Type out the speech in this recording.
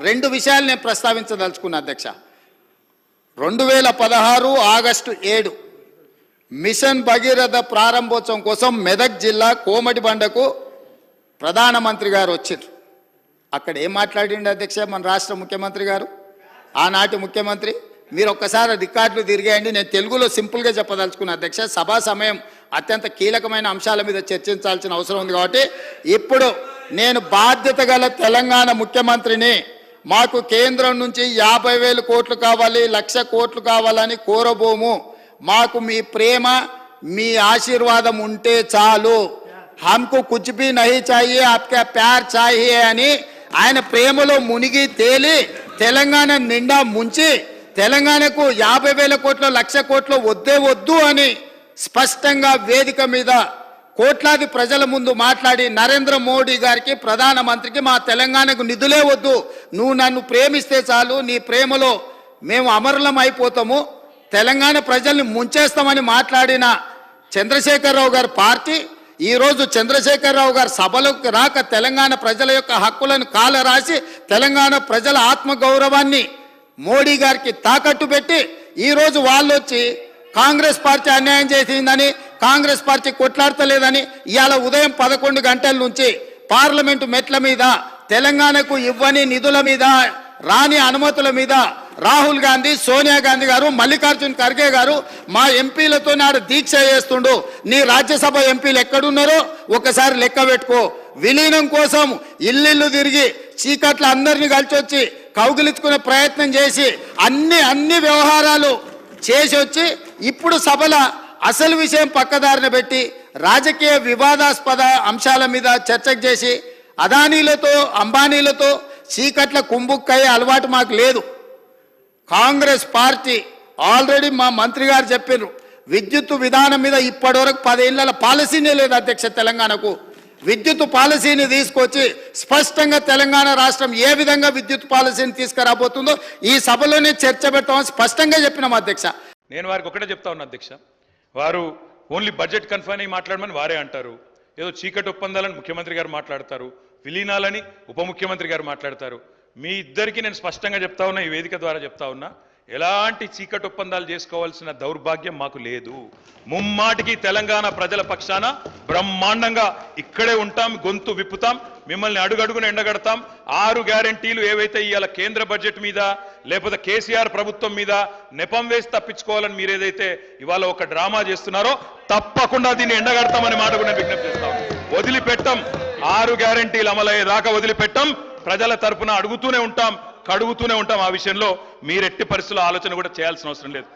రెండు విషయాలు నేను ప్రస్తావించదలుచుకున్నా అధ్యక్ష. 2016 ఆగస్టు 7 మిషన్ భగీరథ ప్రారంభోత్సవం కోసం మెదక్ జిల్లా కోమటిబండకు ప్రధానమంత్రి గారు వచ్చారు. అక్కడ ఏం మాట్లాడిండు అధ్యక్ష మన రాష్ట్ర ముఖ్యమంత్రి గారు, ఆనాటి ముఖ్యమంత్రి? మీరు ఒక్కసారి రికార్డులు తిరిగేయండి. నేను తెలుగులో సింపుల్గా చెప్పదలుచుకున్న అధ్యక్ష, సభా సమయం అత్యంత కీలకమైన అంశాల మీద చర్చించాల్సిన అవసరం ఉంది కాబట్టి ఇప్పుడు నేను బాధ్యత గల తెలంగాణ ముఖ్యమంత్రిని, మాకు కేంద్రం నుంచి 50,000 కోట్లు కావాలి, 1,00,000 కోట్లు కావాలని కోరబోము. మాకు మీ ప్రేమ మీ ఆశీర్వాదం ఉంటే చాలు, హమ్కు కుచ్ భీ నహీ చాహియే ఆప్కా ప్యార్ చాహియే అని ఆయన ప్రేమలో మునిగి తేలి తెలంగాణ నిండా ముంచి తెలంగాణకు 50,000 కోట్లు 1,00,000 కోట్లు వద్దే వద్దు అని స్పష్టంగా వేదిక మీద కోట్లాది ప్రజల ముందు మాట్లాడి నరేంద్ర మోడీ గారికి ప్రధానమంత్రికి మా తెలంగాణకు నిధులే వద్దు, నువ్వు నన్ను ప్రేమిస్తే చాలు, నీ ప్రేమలో మేము అమరులం అయిపోతాము, తెలంగాణ ప్రజల్ని ముంచేస్తామని మాట్లాడిన చంద్రశేఖరరావు గారి పార్టీ ఈరోజు చంద్రశేఖరరావు గారు సభలకు రాక తెలంగాణ ప్రజల యొక్క హక్కులను కాలరాసి తెలంగాణ ప్రజల ఆత్మగౌరవాన్ని మోడీ గారికి తాకట్టు పెట్టి ఈరోజు వాళ్ళు వచ్చి కాంగ్రెస్ పార్టీ అన్యాయం చేసిందని, కాంగ్రెస్ పార్టీ కొట్లాడతలేదని ఇవాళ ఉదయం 11 గంటల నుంచి పార్లమెంటు మెట్ల మీద తెలంగాణకు ఇవ్వని నిధుల మీద, రాని అనుమతుల మీద రాహుల్ గాంధీ, సోనియా గాంధీ గారు, మల్లికార్జున్ ఖర్గే గారు మా ఎంపీలతో నాడు దీక్ష చేస్తుండు. నీ రాజ్యసభ ఎంపీలు ఎక్కడున్నారో ఒకసారి లెక్క పెట్టుకో. విలీనం కోసం ఇల్లు తిరిగి చీకట్ల అందరినీ కలిసి వచ్చి కౌగిలించుకునే ప్రయత్నం చేసి అన్ని వ్యవహారాలు చేసి వచ్చి ఇప్పుడు సభల అసలు విషయం పక్కదారిన పెట్టి రాజకీయ వివాదాస్పద అంశాల మీద చర్చకు చేసి అదానీలతో అంబానీలతో చీకట్ల కుంభుక్కయ్యే అలవాటు మాకు లేదు. కాంగ్రెస్ పార్టీ ఆల్రెడీ మా మంత్రి గారు చెప్పారు, విద్యుత్ విధానం మీద ఇప్పటివరకు 10 ఏళ్ల పాలసీనే లేదు అధ్యక్ష. తెలంగాణకు విద్యుత్ పాలసీని తీసుకొచ్చి స్పష్టంగా తెలంగాణ రాష్ట్రం ఏ విధంగా విద్యుత్ పాలసీని తీసుకురాబోతుందో ఈ సభలోనే చర్చ పెడతామని స్పష్టంగా చెప్పినాం అధ్యక్ష. నేను వారికి ఒకటే చెప్తా ఉన్నా అధ్యక్ష, వారు ఓన్లీ బడ్జెట్ కన్ఫైన్ అయ్యి మాట్లాడమని వారే అంటారు, ఏదో చీకటి ఒప్పందాలని ముఖ్యమంత్రి గారు మాట్లాడతారు, విలీనాలని ఉప ముఖ్యమంత్రి గారు మాట్లాడతారు. మీ ఇద్దరికి నేను స్పష్టంగా చెప్తా ఉన్నా, ఈ వేదిక ద్వారా చెప్తా ఉన్నా, ఎలాంటి చీకటి ఒప్పందాలు చేసుకోవాల్సిన దౌర్భాగ్యం మాకు లేదు. ముమ్మాటికి తెలంగాణ ప్రజల పక్షాన బ్రహ్మాండంగా ఇక్కడే ఉంటాం, గొంతు విప్పుతాం, మిమ్మల్ని అడుగడుగున ఎండగడతాం. 6 గ్యారెంటీలు ఏవైతే ఇవాళ కేంద్ర బడ్జెట్ మీద లేకపోతే కేసీఆర్ ప్రభుత్వం మీద నెపం వేసి తప్పించుకోవాలని మీరు ఏదైతే ఇవాళ ఒక డ్రామా చేస్తున్నారో తప్పకుండా దీన్ని ఎండగడతామని మాట కూడా విజ్ఞప్తి చేస్తాం. వదిలిపెట్టం, 6 గ్యారెంటీలు అమలయ్యేదాకా వదిలిపెట్టం. ప్రజల తరపున అడుగుతూనే ఉంటాం, కడుగుతూనే ఉంటాం. ఆ విషయంలో మీరు ఎట్టి పరిస్థితుల్లో ఆలోచన కూడా చేయాల్సిన అవసరం లేదు.